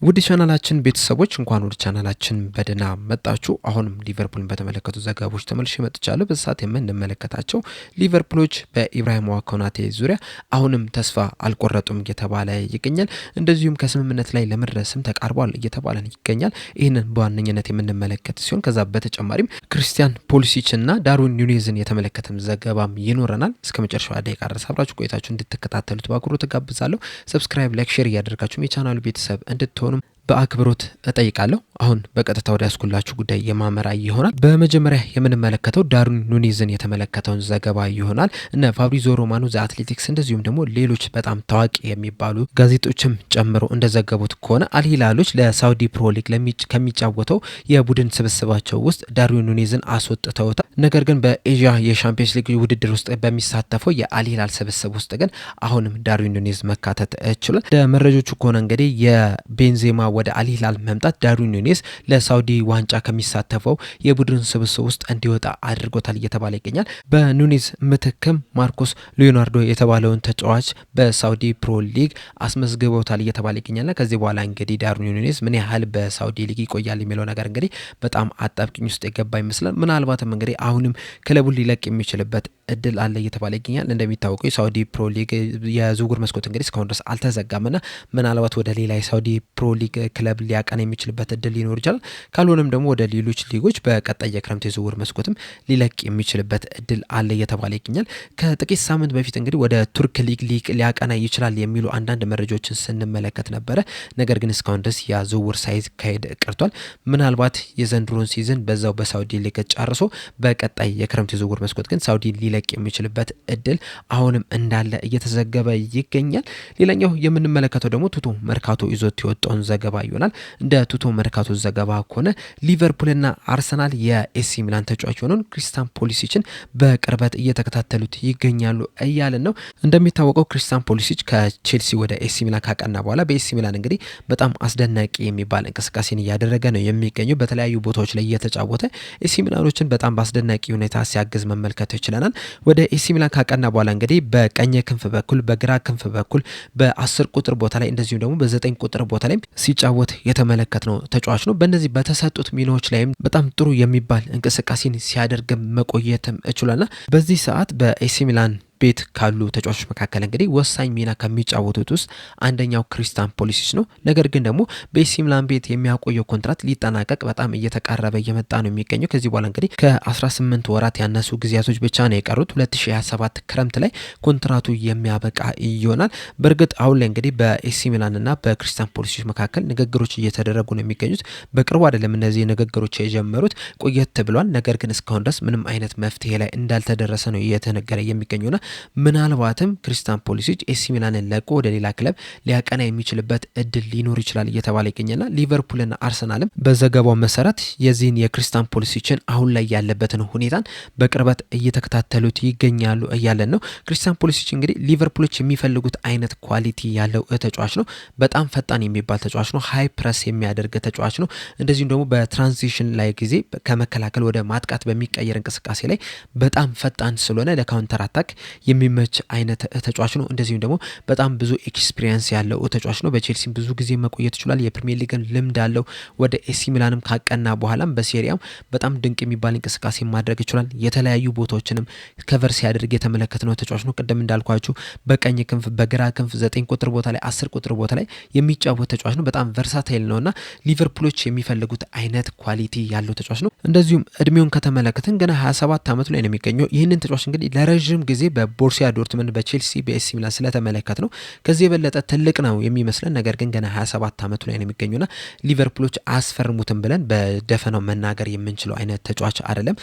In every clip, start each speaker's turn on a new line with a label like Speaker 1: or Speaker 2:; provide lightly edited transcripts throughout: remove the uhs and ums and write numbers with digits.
Speaker 1: ውድ ቻናላችን ቤተሰቦች እንኳን ወደ ቻናላችን በደህና መጣችሁ። አሁንም ሊቨርፑልን በተመለከቱ ዘገባዎች ተመልሼ መጥቻለሁ። በሰዓት የምንመለከታቸው ሊቨርፑሎች በኢብራሂም ኮናቴ ዙሪያ አሁንም ተስፋ አልቆረጡም እየተባለ ይገኛል። እንደዚሁም ከስምምነት ላይ ለመድረስም ተቃርቧል እየተባለ ይገኛል። ይህንን በዋነኝነት የምንመለከት ሲሆን ከዛ በተጨማሪም ክርስቲያን ፖሊሲችና ዳርዊን ኑኔዝን የተመለከተም ዘገባም ይኖረናል። እስከ መጨረሻው ደቂቃ ድረስ አብራችሁ ቆይታችሁ እንድትከታተሉት በአክብሮት ተጋብዛለሁ። ሰብስክራይብ፣ ላይክ፣ ሼር እያደረጋችሁ የቻናሉ ቤተሰብ እንድትሆኑ በአክብሮት እጠይቃለሁ። አሁን በቀጥታ ወደ ያስኩላችሁ ጉዳይ የማመራ ይሆናል። በመጀመሪያ የምንመለከተው ዳርዊን ኑኔዝን የተመለከተውን ዘገባ ይሆናል። እነ ፋብሪዞ ሮማኖ ዘ አትሌቲክስ እንደዚሁም ደግሞ ሌሎች በጣም ታዋቂ የሚባሉ ጋዜጦችም ጨምሮ እንደዘገቡት ከሆነ አልሂላሎች ለሳውዲ ፕሮ ሊግ ከሚጫወተው የቡድን ስብስባቸው ውስጥ ዳርዊን ኑኔዝን አስወጥተውታል። ነገር ግን በኤዥያ የሻምፒየንስ ሊግ ውድድር ውስጥ በሚሳተፈው የአልሂላል ስብስብ ውስጥ ግን አሁንም ዳርዊን ኑኔዝ መካተት ችሏል። ለመረጆቹ ከሆነ እንግዲህ የቤንዜማ ወደ አልሂላል መምጣት ዳርዊን ኑኔዝ ለሳውዲ ዋንጫ ከሚሳተፈው የቡድን ስብስብ ውስጥ እንዲወጣ አድርጎታል እየተባለ ይገኛል። በኑኔዝ ምትክም ማርኮስ ሊዮናርዶ የተባለውን ተጫዋች በሳውዲ ፕሮ ሊግ አስመዝግበውታል እየተባለ ይገኛልና ከዚህ በኋላ እንግዲህ ዳርዊን ኑኔዝ ምን ያህል በሳውዲ ሊግ ይቆያል የሚለው ነገር እንግዲህ በጣም አጣብቂኝ ውስጥ የገባ ይመስላል። ምናልባትም እንግዲህ አሁንም ክለቡን ሊለቅ የሚችልበት እድል አለ እየተባለ ይገኛል። እንደሚታወቀው የሳውዲ ፕሮ ሊግ የዝውውር መስኮት እንግዲህ እስካሁን ድረስ አልተዘጋምና ምናልባት ወደ ሌላ የሳውዲ ፕሮ ሊግ ክለብ ሊያቀና የሚችልበት እድል ሊኖር ይችላል። ካልሆነም ደግሞ ወደ ሌሎች ሊጎች በቀጣይ የክረምት የዝውውር መስኮትም ሊለቅ የሚችልበት እድል አለ እየተባለ ይገኛል። ከጥቂት ሳምንት በፊት እንግዲህ ወደ ቱርክ ሊግ ሊያቀና ይችላል የሚሉ አንዳንድ መረጃዎችን ስንመለከት ነበረ። ነገር ግን እስካሁን ድረስ ያ ዝውውር ሳይካሄድ ቀርቷል። ምናልባት የዘንድሮን ሲዝን በዛው በሳውዲ ሊግ ጨርሶ በቀጣይ የክረምት የዝውውር መስኮት ግን ሳውዲ ሊለቅ የሚችልበት እድል አሁንም እንዳለ እየተዘገበ ይገኛል። ሌላኛው የምንመለከተው ደግሞ ቱቶ መርካቶ ይዞት የወጣውን ዘገባ ይሆናል። እንደ ቱቶ መርካቶ ዘገባ ከሆነ ሊቨርፑልና አርሰናል የኤሲ ሚላን ተጫዋች የሆነውን ክሪስቲያን ፖሊሲችን በቅርበት እየተከታተሉት ይገኛሉ እያለን ነው። እንደሚታወቀው ክሪስቲያን ፖሊሲች ከቼልሲ ወደ ኤሲ ሚላን ካቀና በኋላ በኤሲ ሚላን እንግዲህ በጣም አስደናቂ የሚባል እንቅስቃሴን እያደረገ ነው የሚገኘው። በተለያዩ ቦታዎች ላይ እየተጫወተ ኤሲ ሚላኖችን በጣም በአስደናቂ ሁኔታ ሲያግዝ መመልከት ይችላል። ወደ ኤሲ ሚላን ካቀና በኋላ እንግዲህ በቀኝ ክንፍ በኩል በግራ ክንፍ በኩል በ10 ቁጥር ቦታ ላይ እንደዚሁም ደግሞ በ9 ቁጥር ቦታ ላይ ሲጫወት የተመለከትነው ተጫዋች ነው። በእነዚህ በተሰጡት ሚናዎች ላይም በጣም ጥሩ የሚባል እንቅስቃሴን ሲያደርግ መቆየትም ችሏልና በዚህ ሰዓት በኤሲ ሚላን ቤት ካሉ ተጫዋቾች መካከል እንግዲህ ወሳኝ ሚና ከሚጫወቱት ውስጥ አንደኛው ክሪስቲያን ፖሊሲች ነው። ነገር ግን ደግሞ በኤሲ ሚላን ቤት የሚያቆየው ኮንትራት ሊጠናቀቅ በጣም እየተቃረበ እየመጣ ነው የሚገኘው። ከዚህ በኋላ እንግዲህ ከ18 ወራት ያነሱ ጊዜያቶች ብቻ ነው የቀሩት። 2027 ክረምት ላይ ኮንትራቱ የሚያበቃ ይሆናል። በእርግጥ አሁን ላይ እንግዲህ በኤሲ ሚላንና በክሪስቲያን ፖሊሲች መካከል ንግግሮች እየተደረጉ ነው የሚገኙት። በቅርቡ አይደለም እነዚህ ንግግሮች የጀመሩት፣ ቆየት ብሏል። ነገር ግን እስካሁን ድረስ ምንም አይነት መፍትሄ ላይ እንዳልተደረሰ ነው እየተነገረ የሚገኘውና ምናልባትም ክሪስቲያን ፖሊሲች ኤሲ ሚላንን ለቆ ወደ ሌላ ክለብ ሊያቀና የሚችልበት እድል ሊኖር ይችላል እየተባለ ይገኛልና ሊቨርፑልና አርሰናልም በዘገባው መሰረት የዚህን የክሪስቲያን ፖሊሲችን አሁን ላይ ያለበትን ሁኔታን በቅርበት እየተከታተሉት ይገኛሉ እያለን ነው። ክሪስቲያን ፖሊሲች እንግዲህ ሊቨርፑሎች የሚፈልጉት አይነት ኳሊቲ ያለው ተጫዋች ነው። በጣም ፈጣን የሚባል ተጫዋች ነው። ሃይ ፕረስ የሚያደርግ ተጫዋች ነው። እንደዚሁም ደግሞ በትራንዚሽን ላይ ጊዜ ከመከላከል ወደ ማጥቃት በሚቀየር እንቅስቃሴ ላይ በጣም ፈጣን ስለሆነ ለካውንተር አታክ የሚመች አይነት ተጫዋች ነው። እንደዚሁም ደግሞ በጣም ብዙ ኤክስፒሪየንስ ያለው ተጫዋች ነው። በቼልሲም ብዙ ጊዜ መቆየት ይችላል። የፕሪሚየር ሊግን ልምድ አለው። ወደ ኤሲ ሚላንም ካቀና በኋላም በሴሪያም በጣም ድንቅ የሚባል እንቅስቃሴ ማድረግ ይችላል። የተለያዩ ቦታዎችንም ከቨር ሲያደርግ የተመለከትነው ተጫዋች ነው። ቅድም እንዳልኳችሁ በቀኝ ክንፍ፣ በግራ ክንፍ 9 ቁጥር ቦታ ላይ 10 ቁጥር ቦታ ላይ የሚጫወት ተጫዋች ነው። በጣም ቨርሳታይል ነውና ሊቨርፑሎች የሚፈልጉት አይነት ኳሊቲ ያለው ተጫዋች ነው። እንደዚሁም እድሜውን ከተመለከትን ገና 27 ዓመቱ ላይ ነው የሚገኘው። ይህንን ተጫዋች እንግዲህ ለረጅም ጊዜ በቦሩሲያ ዶርትመንድ፣ በቼልሲ፣ በኤሲ ሚላን ስለተመለከት ነው ከዚህ የበለጠ ትልቅ ነው የሚመስለን። ነገር ግን ገና 27 ዓመቱ ላይ ነው የሚገኙና ሊቨርፑሎች አያስፈርሙትም ብለን በደፈናው መናገር የምንችለው አይነት ተጫዋች አይደለም።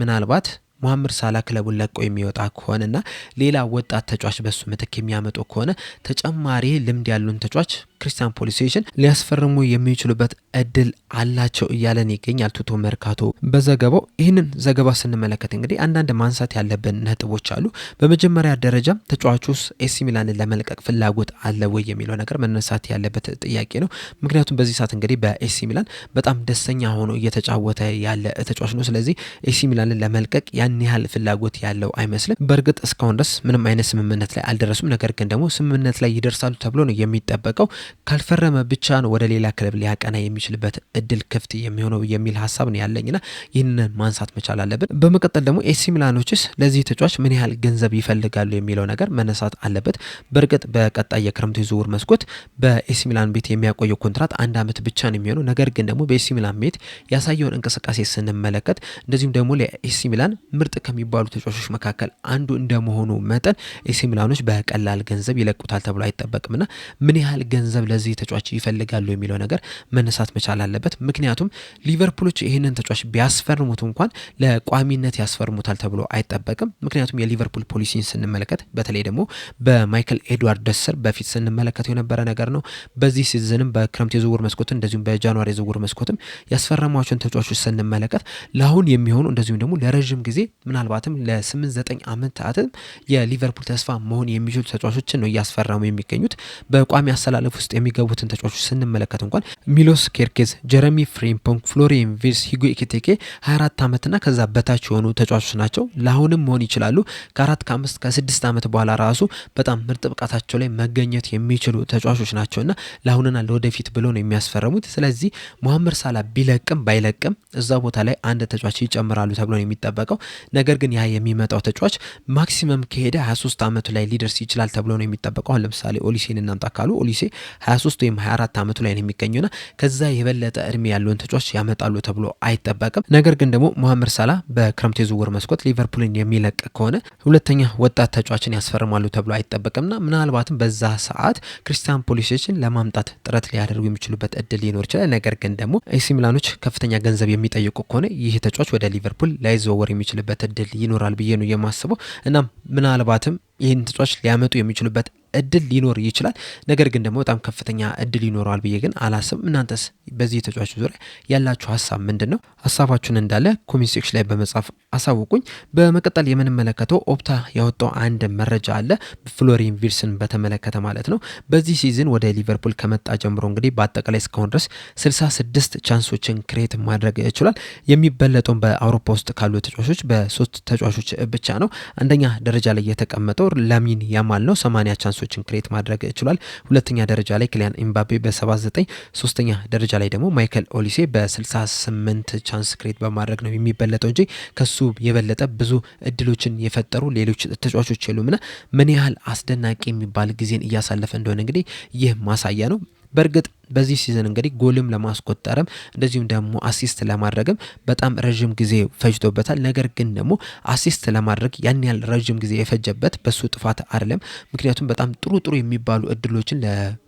Speaker 1: ምናልባት ሙሐመድ ሳላ ክለቡን ለቆ የሚወጣ ከሆነና ሌላ ወጣት ተጫዋች በሱ ምትክ የሚያመጡ ከሆነ ተጨማሪ ልምድ ያሉን ተጫዋች ክሪስቲያን ፖሊሲችን ሊያስፈርሙ የሚችሉበት እድል አላቸው እያለን ይገኛል ቱቶ መርካቶ በዘገባው። ይህንን ዘገባ ስንመለከት እንግዲህ አንዳንድ ማንሳት ያለብን ነጥቦች አሉ። በመጀመሪያ ደረጃ ተጫዋቹስ ኤሲ ሚላንን ለመልቀቅ ፍላጎት አለ ወይ የሚለው ነገር መነሳት ያለበት ጥያቄ ነው። ምክንያቱም በዚህ ሰዓት እንግዲህ በኤሲ ሚላን በጣም ደስተኛ ሆኖ እየተጫወተ ያለ ተጫዋች ነው። ስለዚህ ኤሲ ሚላንን ለመልቀቅ ያን ያህል ፍላጎት ያለው አይመስልም። በእርግጥ እስካሁን ድረስ ምንም አይነት ስምምነት ላይ አልደረሱም። ነገር ግን ደግሞ ስምምነት ላይ ይደርሳሉ ተብሎ ነው የሚጠበቀው። ካልፈረመ ብቻ ነው ወደ ሌላ ክለብ ሊያቀና የሚችልበት እድል ክፍት የሚሆነው የሚል ሀሳብ ነው ያለኝና ይህንን ማንሳት መቻል አለብን። በመቀጠል ደግሞ ኤሲ ሚላኖችስ ለዚህ ተጫዋች ምን ያህል ገንዘብ ይፈልጋሉ የሚለው ነገር መነሳት አለበት። በእርግጥ በቀጣይ የክረምቱ የዝውውር መስኮት በኤሲ ሚላን ቤት የሚያቆየው ኮንትራት 1 ዓመት ብቻ ነው የሚሆነው። ነገር ግን ደግሞ በኤሲ ሚላን ቤት ያሳየውን እንቅስቃሴ ስንመለከት እንደዚሁም ደግሞ ለኤሲ ሚላን ምርጥ ከሚባሉ ተጫዋቾች መካከል አንዱ እንደመሆኑ መጠን ኤሲ ሚላኖች በቀላል ገንዘብ ይለቁታል ተብሎ አይጠበቅምና ምን ያህል ገንዘብ ለዚህ ተጫዋች ይፈልጋሉ የሚለው ነገር መነሳት መቻል አለበት። ምክንያቱም ሊቨርፑሎች ይህንን ተጫዋች ቢያስፈርሙት እንኳን ለቋሚነት ያስፈርሙታል ተብሎ አይጠበቅም። ምክንያቱም የሊቨርፑል ፖሊሲን ስንመለከት በተለይ ደግሞ በማይክል ኤድዋርድ ስር በፊት ስንመለከተው የነበረ ነገር ነው። በዚህ ሲዝንም በክረምት የዝውውር መስኮት እንደዚሁም በጃንዋሪ የዝውውር መስኮትም ያስፈረሟቸውን ተጫዋቾች ስንመለከት ለአሁን የሚሆኑ እንደዚሁም ደግሞ ለረጅም ጊዜ ምናልባትም ለ8-9 ዓመታትም የሊቨርፑል ተስፋ መሆን የሚችሉ ተጫዋቾችን ነው እያስፈረሙ የሚገኙት። በቋሚ አሰላለፍ ውስጥ የሚገቡትን ተጫዋቾች ስንመለከት እንኳን ሚሎስ ኬርኬዝ፣ ጀረሚ ፍሪምፖንግ፣ ፍሎሪያን ቪርትዝ፣ ሂጎ ኤኪቲኬ 24 ዓመትና ከዛ በታች የሆኑ ተጫዋቾች ናቸው። ለአሁንም መሆን ይችላሉ። ከ4 ከ5 ከ6 ዓመት በኋላ ራሱ በጣም ምርጥ ብቃታቸው ላይ መገኘት የሚችሉ ተጫዋቾች ናቸውና ለአሁንና ለወደፊት ብሎ ነው የሚያስፈርሙት። ስለዚህ መሐመድ ሳላ ቢለቅም ባይለቅም እዛ ቦታ ላይ አንድ ተጫዋች ይጨምራሉ ተብሎ ነው የሚጠበቀው። ነገር ግን ያ የሚመጣው ተጫዋች ማክሲመም ከሄደ 23 ዓመቱ ላይ ሊደርስ ይችላል ተብሎ ነው የሚጠበቀው። አሁን ለምሳሌ ኦሊሴን እናምጣ ካሉ ኦሊሴ 23 ወይም 24 ዓመቱ ላይ ነው የሚገኘውና ከዛ የበለጠ እድሜ ያለውን ተጫዋች ያመጣሉ ተብሎ አይጠበቅም። ነገር ግን ደግሞ መሐመድ ሳላ በክረምት የዝውውር መስኮት ሊቨርፑልን የሚለቅ ከሆነ ሁለተኛ ወጣት ተጫዋችን ያስፈርማሉ ተብሎ አይጠበቅምና ምናልባትም በዛ ሰዓት ክሪስቲያን ፖሊሲችን ለማምጣት ጥረት ሊያደርጉ የሚችሉበት እድል ሊኖር ይችላል። ነገር ግን ደግሞ ኤሲ ሚላኖች ከፍተኛ ገንዘብ የሚጠይቁ ከሆነ ይህ ተጫዋች ወደ ሊቨርፑል ላይዘዋወር የሚችልበት እድል ይኖራል ብዬ ነው የማስበው። እና ምናልባትም ይህን ተጫዋች ሊያመጡ የሚችሉበት እድል ሊኖር ይችላል። ነገር ግን ደግሞ በጣም ከፍተኛ እድል ይኖረዋል ብዬ ግን አላስብም። እናንተስ በዚህ ተጫዋች ዙሪያ ያላችሁ ሀሳብ ምንድነው? ሀሳባችሁን እንዳለ ኮሜንት ሴክሽን ላይ በመጻፍ አሳውቁኝ። በመቀጠል የምንመለከተው ኦፕታ ያወጣው አንድ መረጃ አለ ፍሎሪያን ቪርትዝን በተመለከተ ማለት ነው። በዚህ ሲዝን ወደ ሊቨርፑል ከመጣ ጀምሮ እንግዲህ በአጠቃላይ እስካሁን ድረስ 66 ቻንሶችን ክሬት ማድረግ ይችላል። የሚበለጠው በአውሮፓ ውስጥ ካሉ ተጫዋቾች በ3 ተጫዋቾች ብቻ ነው። አንደኛ ደረጃ ላይ የተቀመጠው ላሚን ያማል ነው 80 ቻንሶችን ክሬት ማድረግ ይችላል። ሁለተኛ ደረጃ ላይ ክሊያን ኤምባፔ በ79፣ ሶስተኛ ደረጃ ላይ ደግሞ ማይክል ኦሊሴ በ68 ቻንስ ክሬት በማድረግ ነው የሚበለጠው እንጂ ከሱ የበለጠ ብዙ እድሎችን የፈጠሩ ሌሎች ተጫዋቾች የሉምና ምን ያህል አስደናቂ የሚባል ጊዜን እያሳለፈ እንደሆነ እንግዲህ ይህ ማሳያ ነው። በእርግጥ በዚህ ሲዝን እንግዲህ ጎልም ለማስቆጠርም እንደዚሁም ደግሞ አሲስት ለማድረግም በጣም ረጅም ጊዜ ፈጅቶበታል። ነገር ግን ደግሞ አሲስት ለማድረግ ያን ያህል ረጅም ጊዜ የፈጀበት በሱ ጥፋት አይደለም። ምክንያቱም በጣም ጥሩ የሚባሉ እድሎችን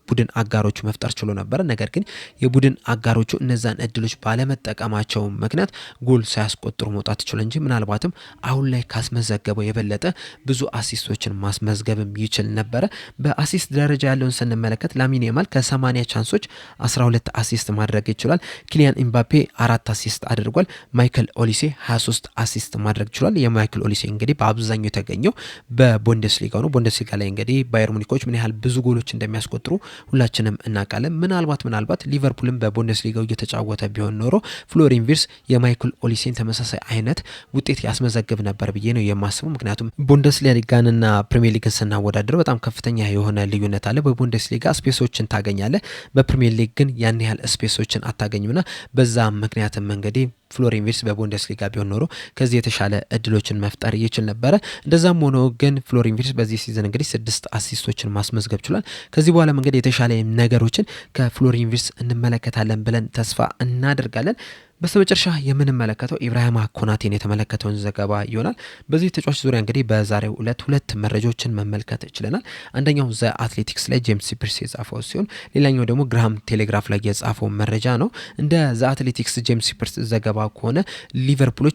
Speaker 1: ቡድን አጋሮቹ መፍጠር ችሎ ነበር። ነገር ግን የቡድን አጋሮቹ እነዛን እድሎች ባለመጠቀማቸው ምክንያት ጎል ሳያስቆጥሩ መውጣት ችሎ እንጂ ምናልባትም አሁን ላይ ካስመዘገበው የበለጠ ብዙ አሲስቶችን ማስመዝገብም ይችል ነበረ። በአሲስት ደረጃ ያለውን ስንመለከት ላሚን ያማል ከ80 ቻንሶች 12 አሲስት ማድረግ ይችላል። ኪሊያን ኤምባፔ 4 አሲስት አድርጓል። ማይክል ኦሊሴ 23 አሲስት ማድረግ ችሏል። የማይክል ኦሊሴ እንግዲህ በአብዛኛው የተገኘው በቡንደስሊጋ ነው። ቡንደስሊጋ ላይ እንግዲህ ባየር ሙኒኮች ምን ያህል ብዙ ጎሎች እንደሚያስቆጥሩ ሁላችንም እናውቃለን። ምናልባት ሊቨርፑልም በቡንደስሊጋው እየተጫወተ ቢሆን ኖሮ ፍሎሪያን ቪርትዝ የማይክል ኦሊሴን ተመሳሳይ አይነት ውጤት ያስመዘግብ ነበር ብዬ ነው የማስበው። ምክንያቱም ቡንደስሊጋንና ፕሪሚየር ሊግን ስናወዳደር በጣም ከፍተኛ የሆነ ልዩነት አለ። በቡንደስሊጋ ስፔሶችን ታገኛለህ፣ በፕሪሚየር ሊግ ግን ያን ያህል ስፔሶችን አታገኝምና በዛ ምክንያትም እንግዲህ ፍሎሪያን ቪርትዝ በቡንደስሊጋ ቢሆን ኖሮ ከዚህ የተሻለ እድሎችን መፍጠር ይችል ነበረ። እንደዛም ሆኖ ግን ፍሎሪያን ቪርትዝ በዚህ ሲዝን እንግዲህ 6 አሲስቶችን ማስመዝገብ ችሏል። ከዚህ በኋላም እንግዲህ የተሻለ ነገሮችን ከፍሎሪያን ቪርትዝ እንመለከታለን ብለን ተስፋ እናደርጋለን። በስተመጨረሻ የምንመለከተው ኢብራሂማ ኮናቴን የተመለከተውን ዘገባ ይሆናል። በዚህ ተጫዋች ዙሪያ እንግዲህ በዛሬው ዕለት 2 መረጃዎችን መመልከት ችለናል። አንደኛው ዘ አትሌቲክስ ላይ ጄምስ ፒርስ የጻፈው ሲሆን ሌላኛው ደግሞ ግራሃም ቴሌግራፍ ላይ የጻፈው መረጃ ነው። እንደ ዘ አትሌቲክስ ጄምስ ፒርስ ዘገባ ከሆነ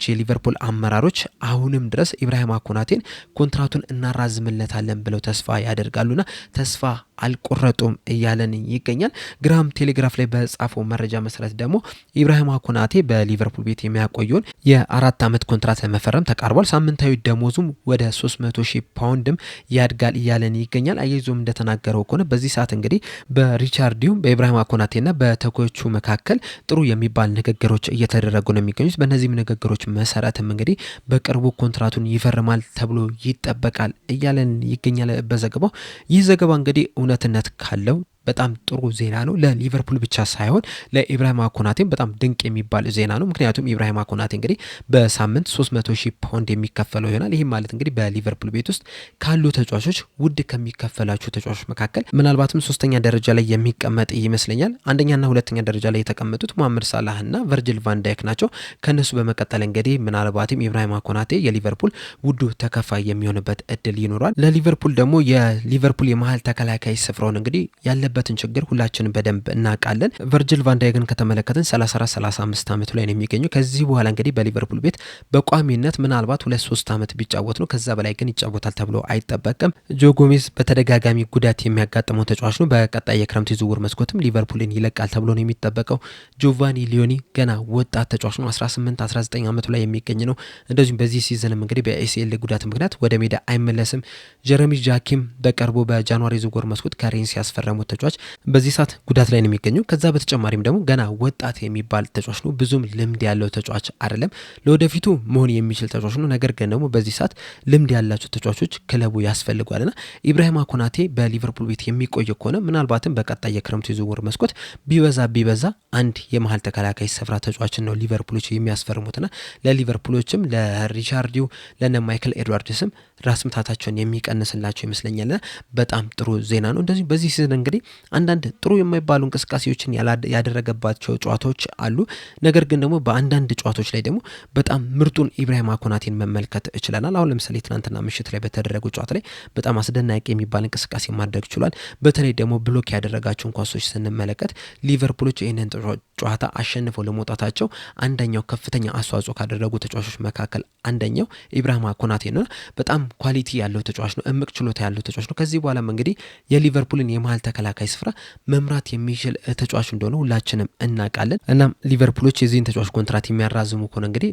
Speaker 1: የሊቨርፑል አመራሮች አሁንም ድረስ ኢብራሂማ ኮናቴን ኮንትራቱን እናራዝምለታለን ብለው ተስፋ ያደርጋሉና ተስፋ አልቆረጡም እያለን ይገኛል። ግራሃም ቴሌግራፍ ላይ በጻፈው መረጃ መሰረት ደግሞ ኢብራሂማ ኮናቴ በሊቨርፑል ቤት የሚያቆየውን የ4 ዓመት ኮንትራት ለመፈረም ተቃርቧል። ሳምንታዊ ደሞዙም ወደ 300,000 ፓውንድም ያድጋል እያለን ይገኛል። አያይዞም እንደተናገረው ከሆነ በዚህ ሰዓት እንግዲህ በሪቻርዲው በኢብራሂማ ኮናቴና በተኮቹ መካከል ጥሩ የሚባል ንግግሮች እየተደረጉ ነው የሚገኙት። በእነዚህም ንግግሮች መሰረትም እንግዲህ በቅርቡ ኮንትራቱን ይፈርማል ተብሎ ይጠበቃል እያለን ይገኛል በዘገባው። ይህ ዘገባ እንግዲህ እውነትነት ካለው በጣም ጥሩ ዜና ነው። ለሊቨርፑል ብቻ ሳይሆን ለኢብራሂማ ኮናቴም በጣም ድንቅ የሚባል ዜና ነው። ምክንያቱም ኢብራሂማ ኮናቴ እንግዲህ በሳምንት 300,000 ፓውንድ የሚከፈለው ይሆናል። ይህም ማለት እንግዲህ በሊቨርፑል ቤት ውስጥ ካሉ ተጫዋቾች ውድ ከሚከፈላቸው ተጫዋቾች መካከል ምናልባትም ሶስተኛ ደረጃ ላይ የሚቀመጥ ይመስለኛል። አንደኛና ሁለተኛ ደረጃ ላይ የተቀመጡት መሐመድ ሳላህ እና ቨርጅል ቫን ዳይክ ናቸው። ከነሱ በመቀጠል እንግዲህ ምናልባትም ኢብራሂማ ኮናቴ የሊቨርፑል ውዱ ተከፋይ የሚሆንበት እድል ይኖራል። ለሊቨርፑል ደግሞ የሊቨርፑል የመሀል ተከላካይ ስፍራውን እንግዲህ ያለበትን ችግር ሁላችንም በደንብ እናውቃለን። ቨርጅል ቫን ዳይክን ከተመለከትን 34-35 ዓመቱ ላይ ነው የሚገኘው። ከዚህ በኋላ እንግዲህ በሊቨርፑል ቤት በቋሚነት ምናልባት 2-3 ዓመት ቢጫወት ነው። ከዛ በላይ ግን ይጫወታል ተብሎ አይጠበቅም። ጆ ጎሜዝ በተደጋጋሚ ጉዳት የሚያጋጥመው ተጫዋች ነው። በቀጣይ የክረምት የዝውውር መስኮትም ሊቨርፑልን ይለቃል ተብሎ ነው የሚጠበቀው። ጆቫኒ ሊዮኒ ገና ወጣት ተጫዋች ነው። 18-19 ዓመቱ ላይ የሚገኝ ነው። እንደዚሁም በዚህ ሲዝንም እንግዲህ በኤሲኤል ጉዳት ምክንያት ወደ ሜዳ አይመለስም። ጀረሚ ጃኪም በቅርቡ በጃንዋሪ ዝውውር መስኮት ከሬንስ ያስፈረሙት ተጫዋች በዚህ ሰዓት ጉዳት ላይ ነው የሚገኘው። ከዛ በተጨማሪም ደግሞ ገና ወጣት የሚባል ተጫዋች ነው። ብዙም ልምድ ያለው ተጫዋች አይደለም። ለወደፊቱ መሆን የሚችል ተጫዋች ነው። ነገር ግን ደግሞ በዚህ ሰዓት ልምድ ያላቸው ተጫዋቾች ክለቡ ያስፈልጓልና ኢብራሂማ ኮናቴ በሊቨርፑል ቤት የሚቆይ ከሆነ ምናልባትም በቀጣይ የክረምቱ የዝውውር መስኮት ቢበዛ አንድ የመሀል ተከላካይ ስፍራ ተጫዋችን ነው ሊቨርፑሎች የሚያስፈርሙትና ለሊቨርፑሎችም ለሪቻርዲው ለነ ማይክል ኤድዋርድስም ራስ ምታታቸውን የሚቀንስላቸው ይመስለኛልና በጣም ጥሩ ዜና ነው። እንደዚህ በዚህ ሲዝን እንግዲህ አንዳንድ ጥሩ የማይባሉ እንቅስቃሴዎችን ያደረገባቸው ጨዋታዎች አሉ። ነገር ግን ደግሞ በአንዳንድ ጨዋታዎች ላይ ደግሞ በጣም ምርጡን ኢብራሂማ ኮናቴን መመልከት ችለናል። አሁን ለምሳሌ ትናንትና ምሽት ላይ በተደረጉ ጨዋታ ላይ በጣም አስደናቂ የሚባል እንቅስቃሴ ማድረግ ችሏል። በተለይ ደግሞ ብሎክ ያደረጋቸውን ኳሶች ስንመለከት ሊቨርፑሎች ይህንን ጨዋታ አሸንፈው ለመውጣታቸው አንደኛው ከፍተኛ አስተዋጽኦ ካደረጉ ተጫዋቾች መካከል አንደኛው ኢብራሂማ ኮናቴ ነው። በጣም ኳሊቲ ያለው ተጫዋች ነው። እምቅ ችሎታ ያለው ተጫዋች ነው። ከዚህ በኋላም እንግዲህ የሊቨርፑልን የመሀል ተከላካይ ስፍራ መምራት የሚችል ተጫዋች እንደሆነ ሁላችንም እናውቃለን። እናም ሊቨርፑሎች የዚህን ተጫዋች ኮንትራት የሚያራዝሙ ከሆነ እንግዲህ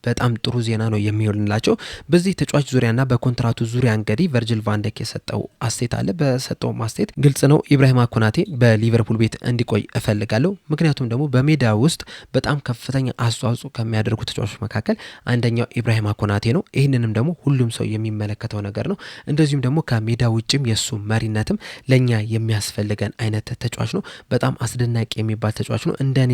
Speaker 1: በጣም ጥሩ ዜና ነው የሚሆንላቸው። በዚህ ተጫዋች ዙሪያና በኮንትራቱ ዙሪያ እንግዲህ ቨርጅል ቫን ዳይክ የሰጠው አስተያየት አለ። በሰጠው አስተያየት ግልጽ ነው፣ ኢብራሂማ ኮናቴ በሊቨርፑል ቤት እንዲቆይ እፈልጋለሁ። ምክንያቱም ደግሞ በሜዳ ውስጥ በጣም ከፍተኛ አስተዋጽኦ ከሚያደርጉ ተጫዋቾች መካከል አንደኛው ኢብራሂማ ኮናቴ ነው። ይህንንም ደግሞ ሁሉም ሰው የሚመለከተው ነገር ነው። እንደዚሁም ደግሞ ከሜዳ ውጭም የሱ መሪነትም ለኛ የሚያስፈልገን አይነት ተጫዋች ነው። በጣም አስደናቂ የሚባል ተጫዋች ነው። እንደኔ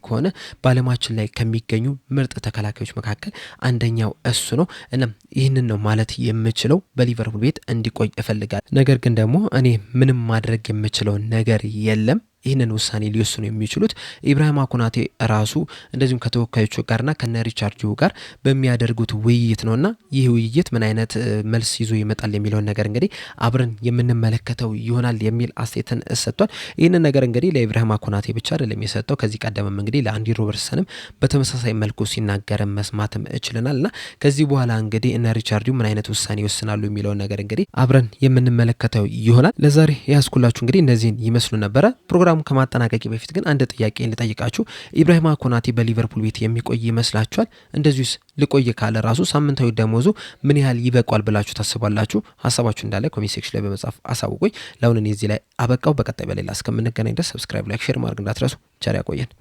Speaker 1: ከሆነ በዓለማችን ላይ ከሚገኙ ምርጥ ተከላካዮች መካከል አንደኛው እሱ ነው። እናም ይህንን ነው ማለት የምችለው። በሊቨርፑል ቤት እንዲቆይ እፈልጋለሁ። ነገር ግን ደግሞ እኔ ምንም ማድረግ የምችለው ነገር የለም። ይህንን ውሳኔ ሊወስኑ የሚችሉት ኢብራሂማ ኮናቴ ራሱ እንደዚሁም ከተወካዮቹ ጋርና ከነ ሪቻርድ ጋር በሚያደርጉት ውይይት ነውና ይህ ውይይት ምን አይነት መልስ ይዞ ይመጣል የሚለውን ነገር እንግዲህ አብረን የምንመለከተው ይሆናል የሚል አስተያየትን ሰጥቷል። ይህንን ነገር እንግዲህ ለኢብራሂማ ኮናቴ ብቻ አይደለም የሰጠው። ከዚህ ቀደምም እንግዲህ ለአንዲ ሮበርትሰንም በተመሳሳይ መልኩ ሲናገርም መስማትም እችለናልና ከዚህ በኋላ እንግዲህ እነ ሪቻርድ ምን አይነት ውሳኔ ይወስናሉ የሚለውን ነገር እንግዲህ አብረን የምንመለከተው ይሆናል። ለዛሬ ያስኩላችሁ እንግዲህ እነዚህን ይመስሉ ነበረ። ፕሮግራሙ ከማጠናቀቂ በፊት ግን አንድ ጥያቄ ልጠይቃችሁ። ኢብራሂማ ኮናቴ በሊቨርፑል ቤት የሚቆይ ይመስላችኋል? እንደዚሁስ ልቆይ ካለ ራሱ ሳምንታዊ ደሞዙ ምን ያህል ይበቋል ብላችሁ ታስባላችሁ? ሀሳባችሁ እንዳለ ኮሜንት ሴክሽን ላይ በመጻፍ አሳውቁኝ። ለአሁን እኔ እዚህ ላይ አበቃው። በቀጣይ በሌላ እስከምንገናኝ ድረስ ሰብስክራይብ፣ ላይክ፣ ሼር ማድረግ እንዳትረሱ። ቸር ያቆየን።